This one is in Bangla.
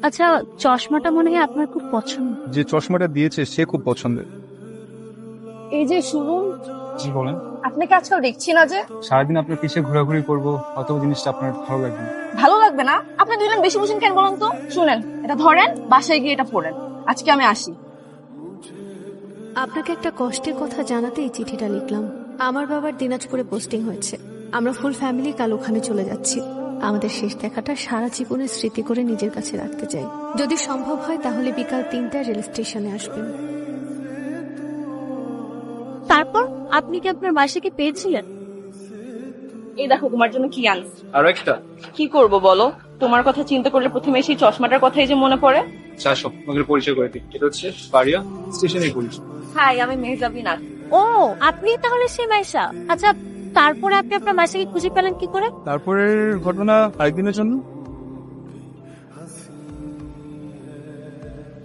আচ্ছা, চশমাটা মনে হয় আপনার খুব পছন্দ। যে চশমাটা দিয়েছে সে খুব পছন্দের। এই যে শুনুন, জি বলেন। আপনাকে আজকাল দেখছি না যে। সারাদিন আপনার পিছিয়ে ঘোরাঘুরি করবো, অত জিনিসটা আপনার ভালো লাগবে না। ভালো লাগবে না? আপনি দুজন বেশি বুঝেন কেন বলুন তো? শুনেন, এটা ধরেন, বাসায় গিয়ে এটা পড়েন। আজকে আমি আসি। আপনাকে একটা কষ্টের কথা জানাতে এই চিঠিটা লিখলাম। আমার বাবার দিনাজপুরে পোস্টিং হয়েছে। আমরা ফুল ফ্যামিলি কাল ওখানে চলে যাচ্ছি। আমাদের শেষ দেখাটা সারা জীবনের স্মৃতি করে নিজের কাছে রাখতে চাই। যদি সম্ভব হয় তাহলে বিকাল 3টায় রেল স্টেশনে আসবেন। তারপর আপনি কি আপনার মাসিকে পেয়েছিলেন? এই দেখো তোমার জন্য কি আনছি। আরো একটা কি করব বলো? তোমার কথা চিন্তা করলে প্রথমে সেই চশমাটার কথাই যে মনে পড়ে। চারশো তোমাকে পরিচয় করে দিই, এটা হচ্ছে পারিয়া স্টেশনে পরিচয়। হাই, আমি মেহজাবিন। ও, আপনি তাহলে সেই মাইশা। আচ্ছা, তারপরে আপনি আপনার মাসিকে খুঁজে পেলেন কি করে? তারপরের ঘটনা আরেকদিনের জন্য।